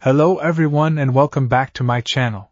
Hello everyone and welcome back to my channel.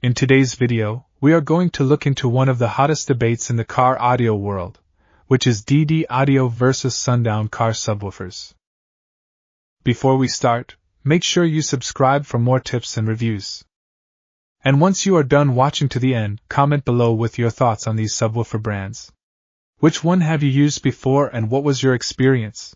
In today's video, we are going to look into one of the hottest debates in the car audio world, which is DD Audio versus Sundown car subwoofers. Before we start, make sure you subscribe for more tips and reviews. And once you are done watching to the end, comment below with your thoughts on these subwoofer brands. Which one have you used before and what was your experience?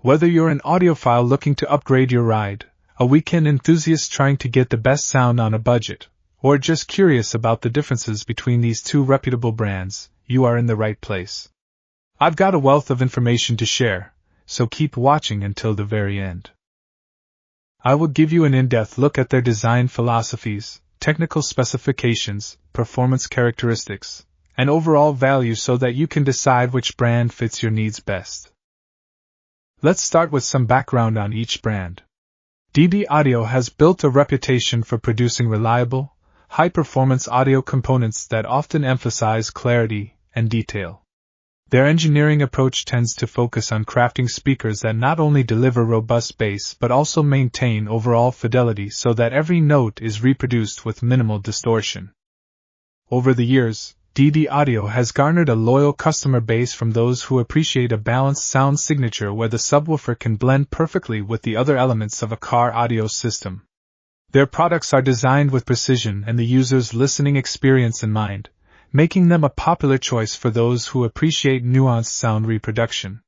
Whether you're an audiophile looking to upgrade your ride, a weekend enthusiast trying to get the best sound on a budget, or just curious about the differences between these two reputable brands, you are in the right place. I've got a wealth of information to share, so keep watching until the very end. I will give you an in-depth look at their design philosophies, technical specifications, performance characteristics, and overall value so that you can decide which brand fits your needs best. Let's start with some background on each brand. DD Audio has built a reputation for producing reliable, high-performance audio components that often emphasize clarity and detail. Their engineering approach tends to focus on crafting speakers that not only deliver robust bass but also maintain overall fidelity so that every note is reproduced with minimal distortion. Over the years, DD Audio has garnered a loyal customer base from those who appreciate a balanced sound signature where the subwoofer can blend perfectly with the other elements of a car audio system. Their products are designed with precision and the user's listening experience in mind, making them a popular choice for those who appreciate nuanced sound reproduction.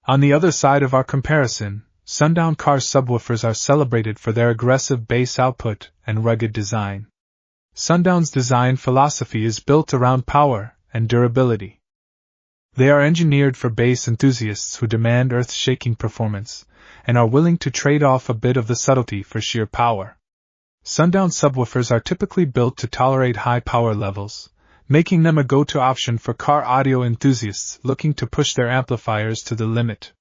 On the other side of our comparison, Sundown car subwoofers are celebrated for their aggressive bass output and rugged design. Sundown's design philosophy is built around power and durability. They are engineered for bass enthusiasts who demand earth-shaking performance and are willing to trade off a bit of the subtlety for sheer power. Sundown subwoofers are typically built to tolerate high power levels, making them a go-to option for car audio enthusiasts looking to push their amplifiers to the limit.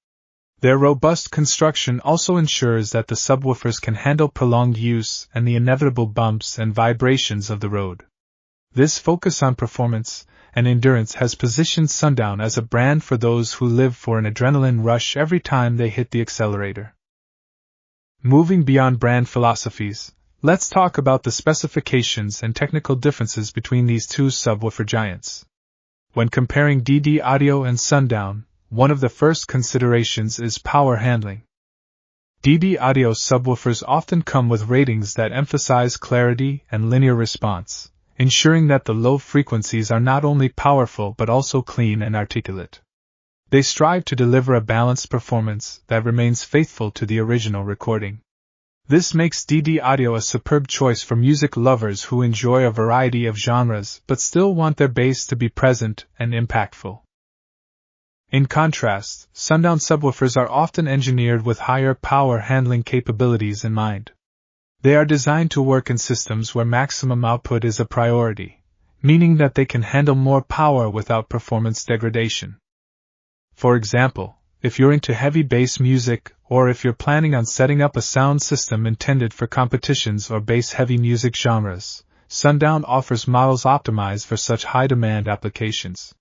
Their robust construction also ensures that the subwoofers can handle prolonged use and the inevitable bumps and vibrations of the road. This focus on performance and endurance has positioned Sundown as a brand for those who live for an adrenaline rush every time they hit the accelerator. Moving beyond brand philosophies, let's talk about the specifications and technical differences between these two subwoofer giants. When comparing DD Audio and Sundown, one of the first considerations is power handling. DD Audio subwoofers often come with ratings that emphasize clarity and linear response, ensuring that the low frequencies are not only powerful but also clean and articulate. They strive to deliver a balanced performance that remains faithful to the original recording. This makes DD Audio a superb choice for music lovers who enjoy a variety of genres but still want their bass to be present and impactful. In contrast, Sundown subwoofers are often engineered with higher power handling capabilities in mind. They are designed to work in systems where maximum output is a priority, meaning that they can handle more power without performance degradation. For example, if you're into heavy bass music, or if you're planning on setting up a sound system intended for competitions or bass-heavy music genres, Sundown offers models optimized for such high-demand applications.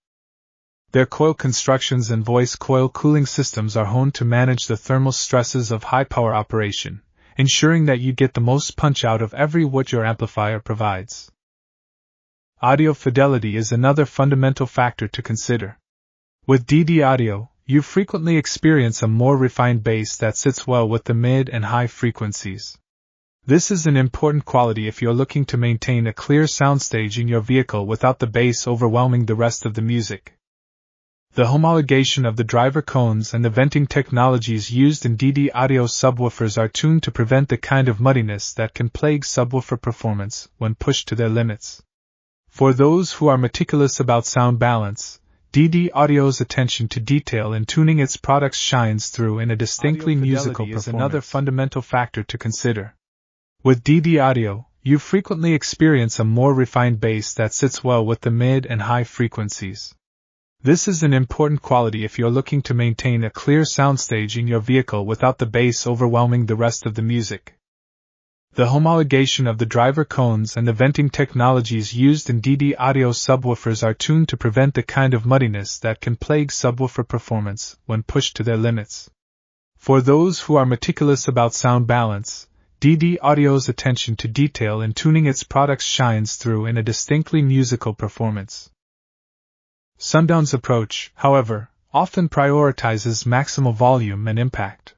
Their coil constructions and voice coil cooling systems are honed to manage the thermal stresses of high-power operation, ensuring that you get the most punch out of every watt your amplifier provides. Audio fidelity is another fundamental factor to consider. With DD Audio, you frequently experience a more refined bass that sits well with the mid and high frequencies. This is an important quality if you're looking to maintain a clear soundstage in your vehicle without the bass overwhelming the rest of the music. The homologation of the driver cones and the venting technologies used in DD Audio subwoofers are tuned to prevent the kind of muddiness that can plague subwoofer performance when pushed to their limits. For those who are meticulous about sound balance, DD Audio's attention to detail in tuning its products shines through in a distinctly musical performance. Is another fundamental factor to consider. With DD Audio, you frequently experience a more refined bass that sits well with the mid and high frequencies. This is an important quality if you're looking to maintain a clear soundstage in your vehicle without the bass overwhelming the rest of the music. The homologation of the driver cones and the venting technologies used in DD Audio subwoofers are tuned to prevent the kind of muddiness that can plague subwoofer performance when pushed to their limits. For those who are meticulous about sound balance, DD Audio's attention to detail in tuning its products shines through in a distinctly musical performance. Sundown's approach, however, often prioritizes maximal volume and impact.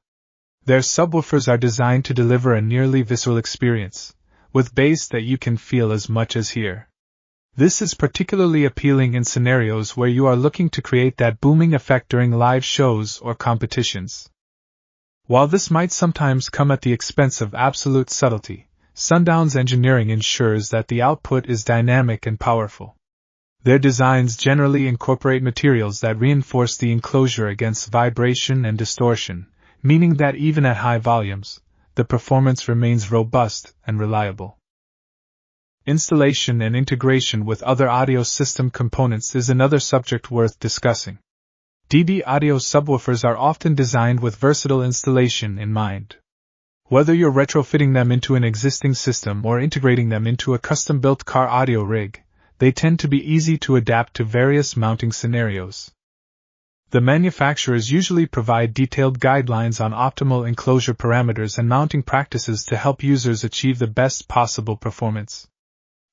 Their subwoofers are designed to deliver a nearly visceral experience, with bass that you can feel as much as hear. This is particularly appealing in scenarios where you are looking to create that booming effect during live shows or competitions. While this might sometimes come at the expense of absolute subtlety, Sundown's engineering ensures that the output is dynamic and powerful. Their designs generally incorporate materials that reinforce the enclosure against vibration and distortion, meaning that even at high volumes, the performance remains robust and reliable. Installation and integration with other audio system components is another subject worth discussing. DD Audio subwoofers are often designed with versatile installation in mind. Whether you're retrofitting them into an existing system or integrating them into a custom-built car audio rig, they tend to be easy to adapt to various mounting scenarios. The manufacturers usually provide detailed guidelines on optimal enclosure parameters and mounting practices to help users achieve the best possible performance.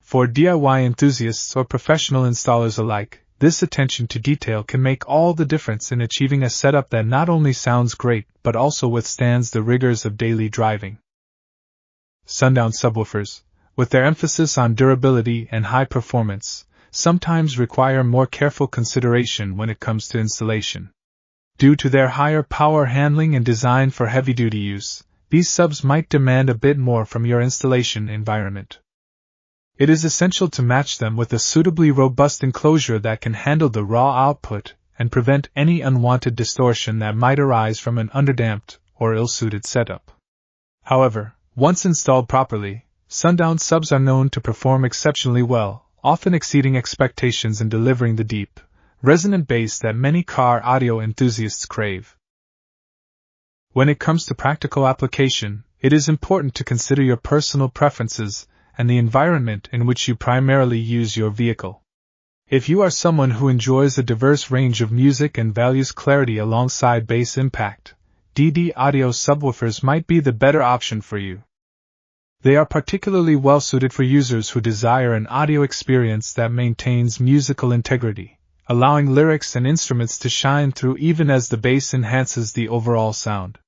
For DIY enthusiasts or professional installers alike, this attention to detail can make all the difference in achieving a setup that not only sounds great but also withstands the rigors of daily driving. Sundown subwoofers, with their emphasis on durability and high performance, sometimes require more careful consideration when it comes to installation. Due to their higher power handling and design for heavy-duty use, these subs might demand a bit more from your installation environment. It is essential to match them with a suitably robust enclosure that can handle the raw output and prevent any unwanted distortion that might arise from an underdamped or ill-suited setup. However, once installed properly, Sundown subs are known to perform exceptionally well, often exceeding expectations and delivering the deep, resonant bass that many car audio enthusiasts crave. When it comes to practical application, it is important to consider your personal preferences and the environment in which you primarily use your vehicle. If you are someone who enjoys a diverse range of music and values clarity alongside bass impact, DD Audio subwoofers might be the better option for you. They are particularly well suited for users who desire an audio experience that maintains musical integrity, allowing lyrics and instruments to shine through even as the bass enhances the overall sound.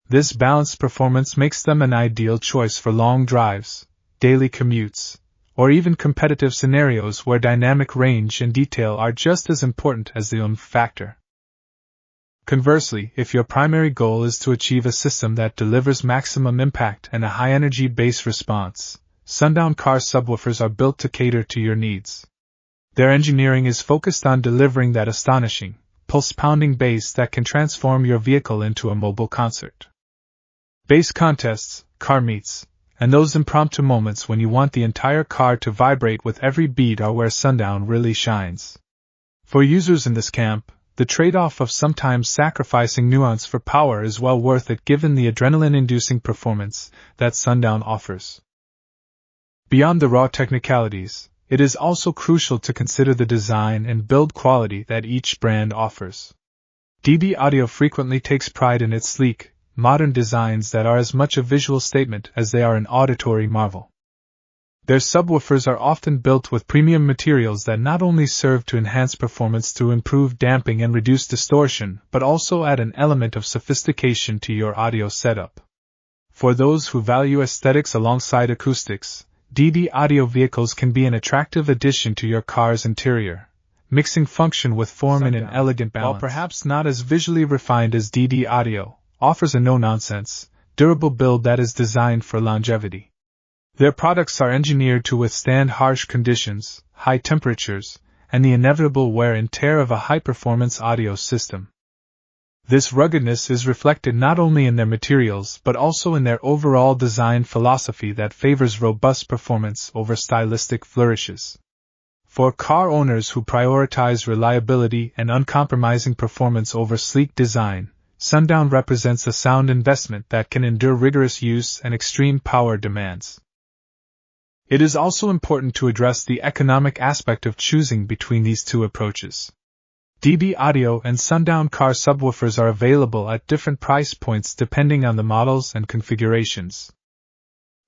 This balanced performance makes them an ideal choice for long drives, daily commutes, or even competitive scenarios where dynamic range and detail are just as important as the oomph factor. Conversely, if your primary goal is to achieve a system that delivers maximum impact and a high-energy bass response, Sundown car subwoofers are built to cater to your needs. Their engineering is focused on delivering that astonishing, pulse-pounding bass that can transform your vehicle into a mobile concert. Bass contests, car meets, and those impromptu moments when you want the entire car to vibrate with every beat are where Sundown really shines. For users in this camp, the trade-off of sometimes sacrificing nuance for power is well worth it given the adrenaline-inducing performance that Sundown offers. Beyond the raw technicalities, it is also crucial to consider the design and build quality that each brand offers. DD Audio frequently takes pride in its sleek, modern designs that are as much a visual statement as they are an auditory marvel. Their subwoofers are often built with premium materials that not only serve to enhance performance through improved damping and reduced distortion, but also add an element of sophistication to your audio setup. For those who value aesthetics alongside acoustics, DD Audio vehicles can be an attractive addition to your car's interior, mixing function with form in an elegant balance. While perhaps not as visually refined as DD Audio, offers a no-nonsense, durable build that is designed for longevity. Their products are engineered to withstand harsh conditions, high temperatures, and the inevitable wear and tear of a high-performance audio system. This ruggedness is reflected not only in their materials but also in their overall design philosophy that favors robust performance over stylistic flourishes. For car owners who prioritize reliability and uncompromising performance over sleek design, Sundown represents a sound investment that can endure rigorous use and extreme power demands. It is also important to address the economic aspect of choosing between these two approaches. DD Audio and Sundown car subwoofers are available at different price points depending on the models and configurations.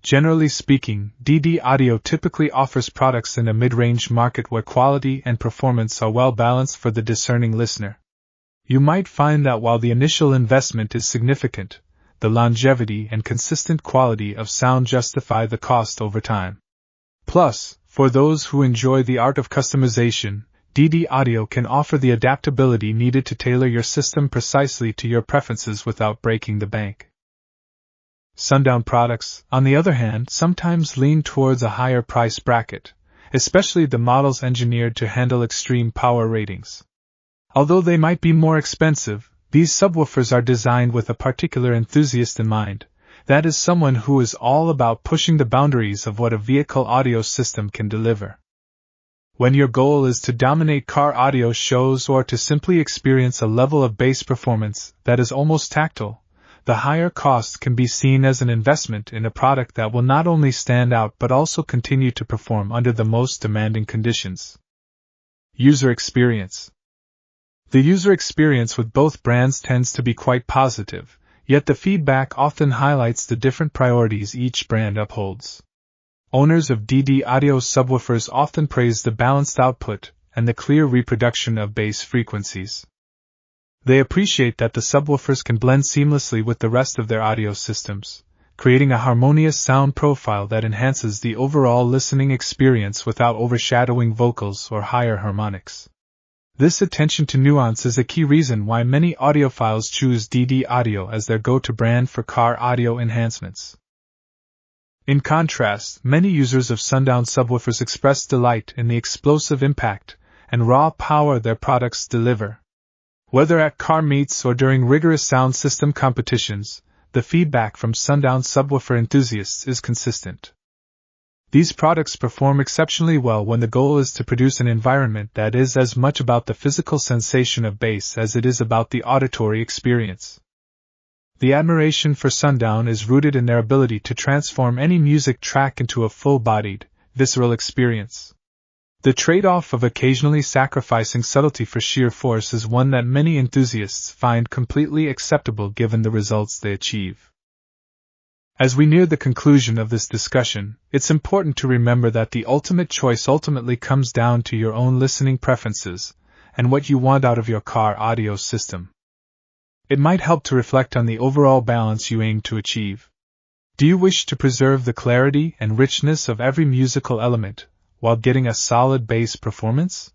Generally speaking, DD Audio typically offers products in a mid-range market where quality and performance are well balanced for the discerning listener. You might find that while the initial investment is significant, the longevity and consistent quality of sound justify the cost over time. Plus, for those who enjoy the art of customization, DD Audio can offer the adaptability needed to tailor your system precisely to your preferences without breaking the bank. Sundown products, on the other hand, sometimes lean towards a higher price bracket, especially the models engineered to handle extreme power ratings. Although they might be more expensive, these subwoofers are designed with a particular enthusiast in mind, that is, someone who is all about pushing the boundaries of what a vehicle audio system can deliver. When your goal is to dominate car audio shows or to simply experience a level of bass performance that is almost tactile, the higher cost can be seen as an investment in a product that will not only stand out but also continue to perform under the most demanding conditions. User experience. The user experience with both brands tends to be quite positive, yet the feedback often highlights the different priorities each brand upholds. Owners of DD Audio subwoofers often praise the balanced output and the clear reproduction of bass frequencies. They appreciate that the subwoofers can blend seamlessly with the rest of their audio systems, creating a harmonious sound profile that enhances the overall listening experience without overshadowing vocals or higher harmonics. This attention to nuance is a key reason why many audiophiles choose DD Audio as their go-to brand for car audio enhancements. In contrast, many users of Sundown subwoofers express delight in the explosive impact and raw power their products deliver. Whether at car meets or during rigorous sound system competitions, the feedback from Sundown subwoofer enthusiasts is consistent. These products perform exceptionally well when the goal is to produce an environment that is as much about the physical sensation of bass as it is about the auditory experience. The admiration for Sundown is rooted in their ability to transform any music track into a full-bodied, visceral experience. The trade-off of occasionally sacrificing subtlety for sheer force is one that many enthusiasts find completely acceptable given the results they achieve. As we near the conclusion of this discussion, it's important to remember that the ultimate choice ultimately comes down to your own listening preferences and what you want out of your car audio system. It might help to reflect on the overall balance you aim to achieve. Do you wish to preserve the clarity and richness of every musical element while getting a solid bass performance?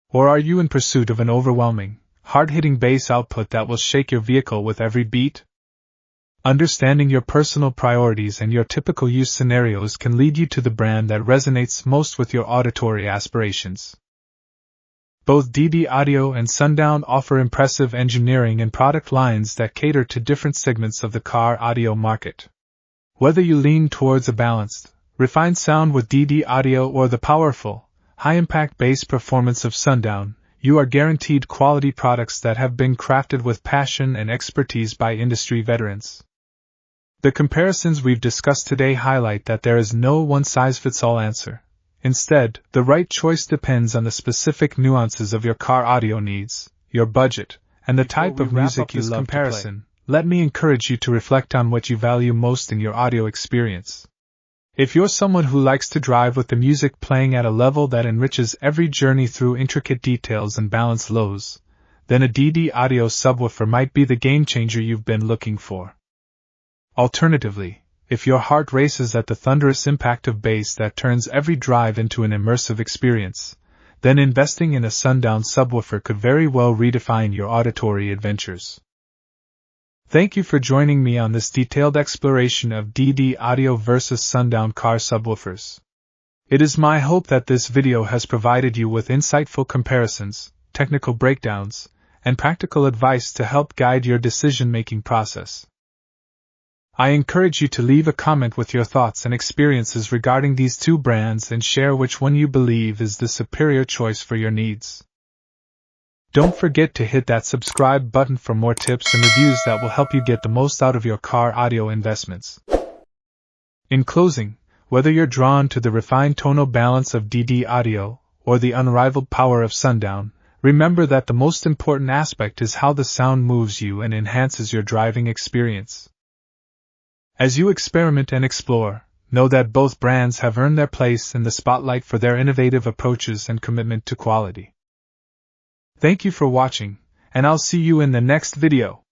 Or are you in pursuit of an overwhelming, hard-hitting bass output that will shake your vehicle with every beat? Understanding your personal priorities and your typical use scenarios can lead you to the brand that resonates most with your auditory aspirations. Both DD Audio and Sundown offer impressive engineering and product lines that cater to different segments of the car audio market. Whether you lean towards a balanced, refined sound with DD Audio or the powerful, high-impact bass performance of Sundown, you are guaranteed quality products that have been crafted with passion and expertise by industry veterans. The comparisons we've discussed today highlight that there is no one-size-fits-all answer. Instead, the right choice depends on the specific nuances of your car audio needs, your budget, and the type of music you love to play. Let me encourage you to reflect on what you value most in your audio experience. If you're someone who likes to drive with the music playing at a level that enriches every journey through intricate details and balanced lows, then a DD Audio subwoofer might be the game-changer you've been looking for. Alternatively, if your heart races at the thunderous impact of bass that turns every drive into an immersive experience, then investing in a Sundown subwoofer could very well redefine your auditory adventures. Thank you for joining me on this detailed exploration of DD Audio versus Sundown car subwoofers. It is my hope that this video has provided you with insightful comparisons, technical breakdowns, and practical advice to help guide your decision-making process. I encourage you to leave a comment with your thoughts and experiences regarding these two brands and share which one you believe is the superior choice for your needs. Don't forget to hit that subscribe button for more tips and reviews that will help you get the most out of your car audio investments. In closing, whether you're drawn to the refined tonal balance of DD Audio or the unrivaled power of Sundown, remember that the most important aspect is how the sound moves you and enhances your driving experience. As you experiment and explore, know that both brands have earned their place in the spotlight for their innovative approaches and commitment to quality. Thank you for watching, and I'll see you in the next video.